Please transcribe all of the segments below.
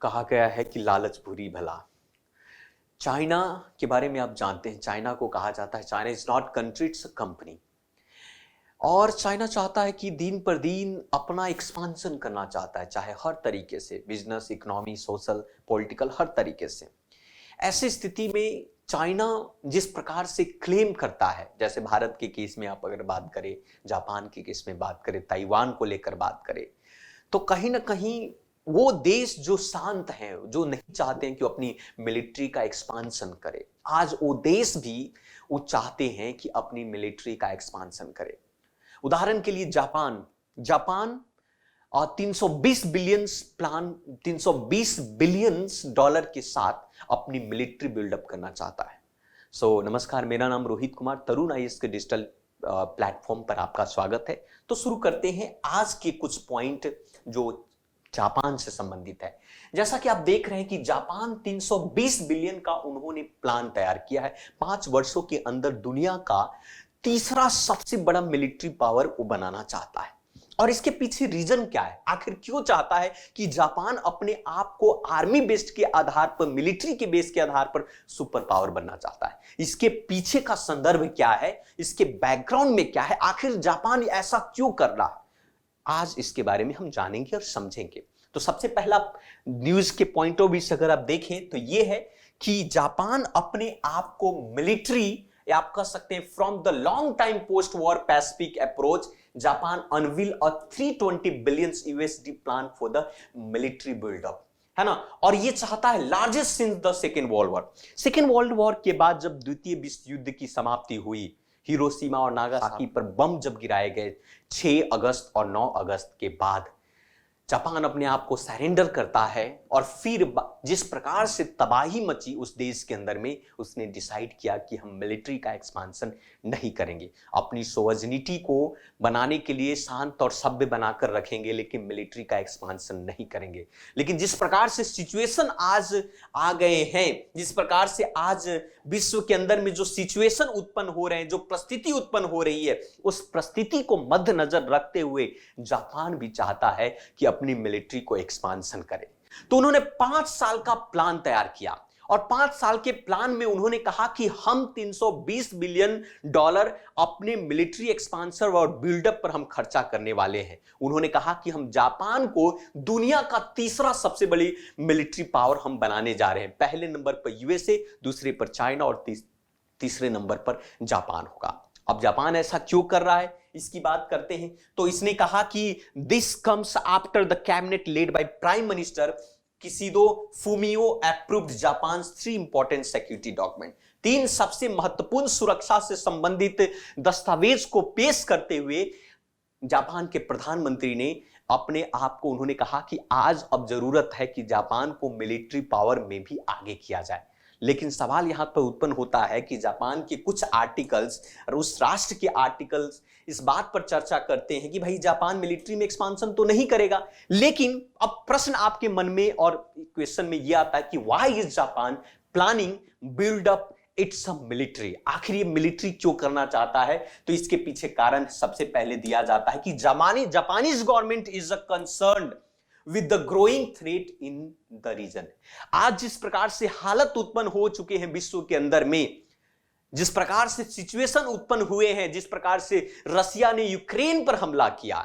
कहा गया है कि लालच बुरी भला। चाइना के बारे में आप जानते हैं, चाइना को कहा जाता है China is not country, it's a company. और चाइना चाहता है कि दिन पर दिन अपना एक्सपांशन करना चाहता है, चाहे हर तरीके से, बिजनेस, इकोनॉमी, सोशल, पॉलिटिकल, हर तरीके से। ऐसी स्थिति में चाइना जिस प्रकार से क्लेम करता है, जैसे भारत के केस में आप अगर बात करें, जापान के केस में बात करें, ताइवान को लेकर बात करें, तो कहीं ना कहीं वो देश जो शांत हैं, जो नहीं चाहते हैं कि अपनी मिलिट्री का एक्सपांशन करे, आज वो देश भी वो चाहते हैं कि अपनी मिलिट्री का एक्सपांशन करे। उदाहरण के लिए Japan Japan 320 billion plan, 320 billion dollar के साथ अपनी मिलिट्री बिल्डअप करना चाहता है। नमस्कार, मेरा नाम रोहित कुमार, तरुण आईएएस के डिजिटल प्लेटफॉर्म पर आपका स्वागत है। तो शुरू करते हैं आज के कुछ पॉइंट जो जापान से संबंधित है। जैसा कि आप देख रहे हैं कि जापान 320 बिलियन का उन्होंने प्लान तैयार किया है। 5 वर्षों के अंदर दुनिया का तीसरा सबसे बड़ा मिलिट्री पावर वो बनाना चाहता है। और इसके पीछे रीजन क्या है, आखिर क्यों चाहता है कि जापान अपने आप को आर्मी बेस्ड के आधार पर, मिलिट्री के बेस के आधार पर सुपर पावर बनना चाहता है? इसके पीछे का संदर्भ क्या है, इसके बैकग्राउंड में क्या है, आखिर जापान ऐसा क्यों कर रहा है, आज इसके बारे में हम जानेंगे और समझेंगे। तो सबसे पहला न्यूज के पॉइंट ऑफ व्यू से अगर आप देखें तो यह है कि जापान अपने आप को मिलिट्री, या आप कह सकते हैं from the long time post war Pacific approach, Japan unveil a 320 billion USD plan for the military buildup, है ना। और ये चाहता है largest since the second world war. Second world war के बाद जब द्वितीय विश्व युद्ध की समाप्ति हुई, हिरोशिमा और नागासाकी पर बम जब गिराए गए 6 अगस्त और 9 अगस्त के बाद, जापान अपने आप को सरेंडर करता है। और फिर जिस प्रकार से तबाही मची उस देश के अंदर में, उसने डिसाइड किया कि हम मिलिट्री का एक्सपांशन नहीं करेंगे, अपनी सोवर्निटी को बनाने के लिए शांत और सभ्य बनाकर रखेंगे, लेकिन मिलिट्री का एक्सपांशन नहीं करेंगे। लेकिन जिस प्रकार से सिचुएशन आज आ गए हैं, जिस प्रकार से आज विश्व के अंदर में जो सिचुएशन उत्पन्न हो रहे हैं, जो परिस्थिति उत्पन्न हो रही है, उस परिस्थिति को मद्देनजर रखते हुए जापान भी चाहता है कि अपनी मिलिट्री को एक्सपांशन करे। तो उन्होंने 5 साल का प्लान तैयार किया, और 5 साल के प्लान में उन्होंने कहा कि हम 320 बिलियन डॉलर अपने मिलिट्री एक्सपांशन और बिल्डअप पर हम खर्चा करने वाले हैं। उन्होंने कहा कि हम जापान को दुनिया का तीसरा सबसे बड़ी मिलिट्री पावर हम बनाने जा रहे हैं। पहले नंबर पर यूएसए, दूसरे पर चाइना और तीसरे नंबर पर जापान होगा। अब जापान ऐसा क्यों कर रहा है, इसकी बात करते हैं। तो इसने कहा कि this comes after the cabinet led by prime minister Kishida Fumio approved Japan 3 important security document. 3 सबसे महत्वपूर्ण सुरक्षा से संबंधित दस्तावेज को पेश करते हुए जापान के प्रधानमंत्री ने अपने आप को, उन्होंने कहा कि आज अब जरूरत है कि जापान को मिलिट्री पावर में भी आगे किया जाए। लेकिन सवाल यहां पर उत्पन्न होता है कि जापान के कुछ आर्टिकल्स और उस राष्ट्र के आर्टिकल्स इस बात पर चर्चा करते हैं कि भाई जापान मिलिट्री में एक्सपांशन तो नहीं करेगा। लेकिन अब प्रश्न आपके मन में और क्वेश्चन में यह आता है कि why is Japan planning build up it's military, आखिर ये मिलिट्री क्यों करना चाहता है? तो इसके पीछे कारण सबसे पहले दिया जाता है कि Japanese government is a concerned with the growing threat in the region। आज जिस प्रकार से हालत उत्पन्न हो चुके हैं विश्व के अंदर में, जिस प्रकार से सिचुएशन उत्पन्न हुए हैं, जिस प्रकार से रसिया ने यूक्रेन पर हमला किया,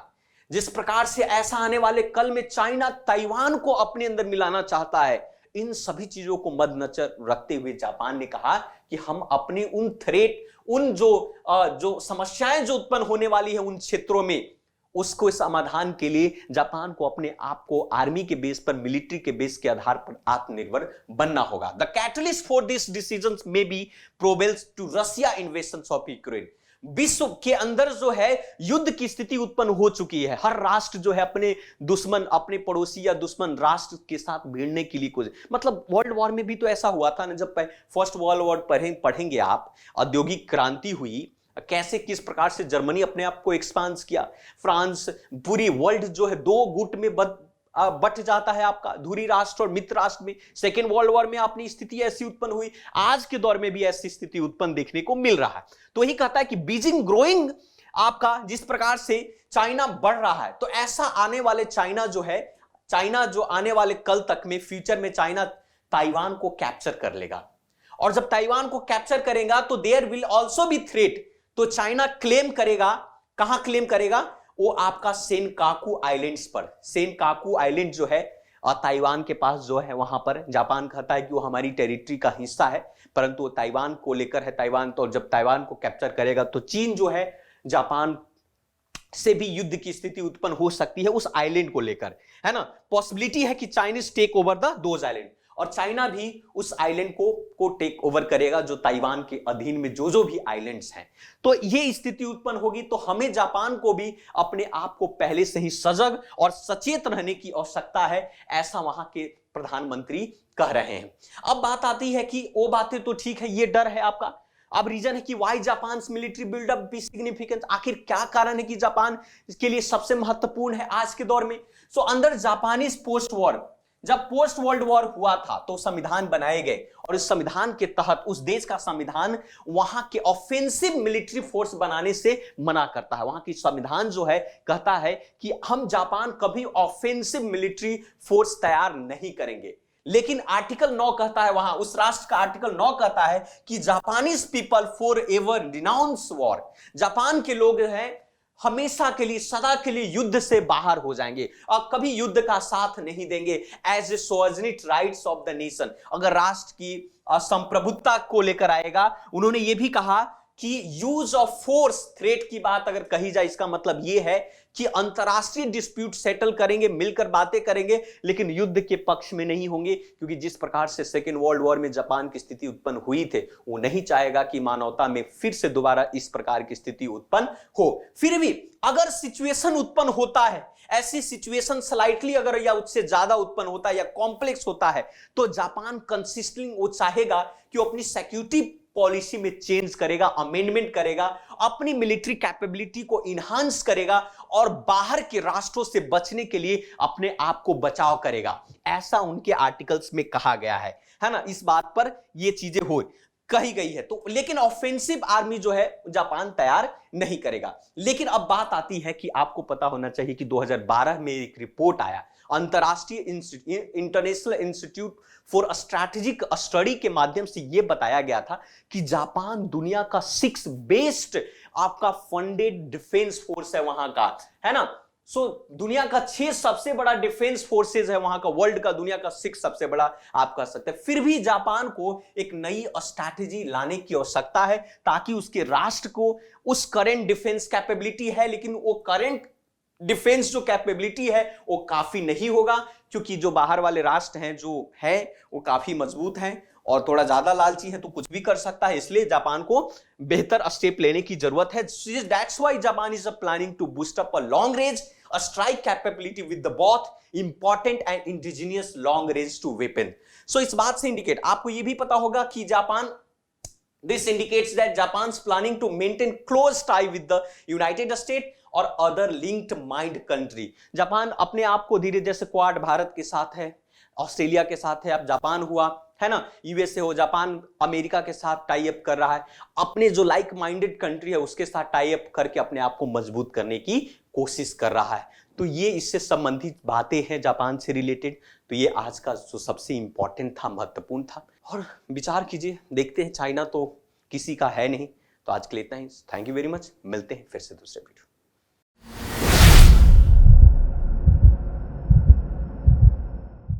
जिस प्रकार से ऐसा आने वाले कल में चाइना ताइवान को अपने अंदर मिलाना चाहता है, इन सभी चीजों को मद्देनजर रखते हुए जापान ने कहा कि हम अपने उन थ्रेट, उन जो समस्याएं जो उत्पन्न होने वाली है उन क्षेत्रों में, उसको समाधान के लिए जापान को अपने आप को आर्मी के बेस पर, मिलिट्री के बेस के आधार पर आत्मनिर्भर बनना होगा। The catalyst for this decisions may be probably to Russia invasion of Ukraine. विश्व के अंदर जो है युद्ध की स्थिति उत्पन्न हो चुकी है। हर राष्ट्र जो है अपने दुश्मन, अपने पड़ोसी या दुश्मन राष्ट्र के साथ भिड़ने के लिए कुछ, मतलब वर्ल्ड वॉर में भी तो ऐसा हुआ था ना, जब फर्स्ट वर्ल्ड वॉर पढ़ेंगे आप, औद्योगिक क्रांति हुई, कैसे किस प्रकार से जर्मनी अपने आप को एक्सपांड किया, फ्रांस, पूरी वर्ल्ड जो है 2 गुट में बट जाता है आपका, धुरी राष्ट्र और मित्र राष्ट्र में। सेकेंड वर्ल्ड वॉर में अपनी स्थिति ऐसी उत्पन्न हुई, आज के दौर में भी ऐसी स्थिति उत्पन्न देखने को मिल रहा है। तो यही कहता है कि बीजिंग ग्रोइंग आपका, जिस प्रकार से चाइना बढ़ रहा है, तो ऐसा आने वाले चाइना जो है चाइना जो आने वाले कल तक में फ्यूचर में चाइना ताइवान को कैप्चर कर लेगा, और जब ताइवान को कैप्चर करेगा तो there will also be threat. तो चाइना क्लेम करेगा, कहां क्लेम करेगा, वो आपका सेनकाकू आइलैंड्स पर। सेनकाकू आइलैंड जो है ताइवान के पास जो है, वहां पर जापान कहता है कि वो हमारी टेरिटरी का हिस्सा है, परंतु वो ताइवान को लेकर है। ताइवान तो जब ताइवान को कैप्चर करेगा तो चीन जो है जापान से भी युद्ध की स्थिति उत्पन्न हो सकती है उस आइलैंड को लेकर, है ना। पॉसिबिलिटी है कि Chinese take over the those island, और चाइना भी उस आइलैंड को टेक ओवर करेगा, जो ताइवान के अधीन में जो भी आइलैंड्स हैं। तो ये स्थिति उत्पन्न होगी, तो हमें जापान को भी अपने आप को पहले से ही सजग और सचेत रहने की आवश्यकता है, ऐसा वहां के प्रधानमंत्री कह रहे हैं। अब बात आती है कि वो बातें तो ठीक है, ये डर है आपका। अब रीजन है कि why Japan military buildup be significant, आखिर क्या कारण है कि जापान इसके लिए सबसे महत्वपूर्ण है आज के दौर में। सो अंदर जापानीज पोस्ट वॉर, जब पोस्ट वर्ल्ड वॉर हुआ था तो संविधान बनाए गए, और इस संविधान के तहत उस देश का संविधान वहां के ऑफेंसिव मिलिट्री फोर्स बनाने से मना करता है। वहां की संविधान जो है कहता है कि हम जापान कभी ऑफेंसिव मिलिट्री फोर्स तैयार नहीं करेंगे। लेकिन आर्टिकल 9 कहता है, वहां उस राष्ट्र का आर्टिकल 9 कहता है कि Japanese people for ever denounce war, Japan के लोग हैं हमेशा के लिए, सदा के लिए युद्ध से बाहर हो जाएंगे और कभी युद्ध का साथ नहीं देंगे as a sovereignty rights of the nation. अगर राष्ट्र की संप्रभुता को लेकर आएगा, उन्होंने यह भी कहा कि यूज ऑफ फोर्स थ्रेट की बात अगर कही जाए, इसका मतलब यह है कि अंतरराष्ट्रीय डिस्प्यूट सेटल करेंगे, मिलकर बातें करेंगे, लेकिन युद्ध के पक्ष में नहीं होंगे, क्योंकि जिस प्रकार से सेकेंड वर्ल्ड वॉर में जापान की स्थिति उत्पन्न हुई थी, वो नहीं चाहेगा कि मानवता में फिर से दोबारा इस प्रकार की स्थिति उत्पन्न हो। फिर भी अगर सिचुएशन उत्पन्न होता है, ऐसी सिचुएशन स्लाइटली अगर या उससे ज्यादा उत्पन्न होता है या कॉम्प्लेक्स होता है, तो जापान कंसिस्टेंटली वो चाहेगा कि वो अपनी सिक्योरिटी पॉलिसी में चेंज करेगा, अमेंडमेंट करेगा, अपनी मिलिट्री कैपेबिलिटी को इनहांस करेगा और बाहर के राष्ट्रों से बचने के लिए अपने आप को बचाव करेगा, ऐसा उनके आर्टिकल्स में कहा गया है ना। इस बात पर ये चीजें हो कही गई है। तो लेकिन ऑफेंसिव आर्मी जो है जापान तैयार नहीं करेगा। लेकिन अब बात आती है कि आपको पता होना चाहिए कि 2012 में एक रिपोर्ट आया, अंतरराष्ट्रीय international institute for strategic study के माध्यम से यह बताया गया था कि जापान दुनिया का 6 बेस्ट आपका फंडेड डिफेंस फोर्स है वहां का, है ना। दुनिया का 6 सबसे बड़ा डिफेंस फोर्सेस है वहां का, वर्ल्ड का दुनिया का 6 सबसे बड़ा आप कह सकते हैं। फिर भी जापान को एक नई स्ट्रैटेजी लाने की आवश्यकता है, ताकि उसके राष्ट्र को उस करंट डिफेंस कैपेबिलिटी है, लेकिन वो करंट डिफेंस जो कैपेबिलिटी है वो काफी नहीं होगा, क्योंकि जो बाहर वाले राष्ट्र हैं जो है वो काफी मजबूत हैं और थोड़ा ज्यादा लालची है, तो कुछ भी कर सकता है। इसलिए जापान को बेहतर स्टेप लेने की जरूरत है। That's why Japan is planning to boost up a long range strike capability with the both important and indigenous long range to weapon. So इस बात से इंडिकेट, आपको यह भी पता होगा कि Japan, this indicates that Japan's planning to maintain close tie with the United States और other linked mind country। Japan अपने आप को धीरे, जैसे क्वाड भारत के साथ है, ऑस्ट्रेलिया के साथ है, अब जापान हुआ, है ना, यूएसए हो, जापान अमेरिका के साथ टाई अप कर रहा है, अपने जो लाइक माइंडेड कंट्री है उसके साथ टाई अप करके अपने आप को मजबूत करने की कोशिश कर रहा है। तो ये इससे संबंधित बातें हैं जापान से रिलेटेड। तो ये आज का जो सबसे इंपॉर्टेंट था, महत्वपूर्ण था, और विचार कीजिए, देखते हैं। चाइना तो किसी का है नहीं। तो आज के लिए इतना ही। थैंक यू वेरी मच, मिलते हैं फिर से दूसरे वीडियो।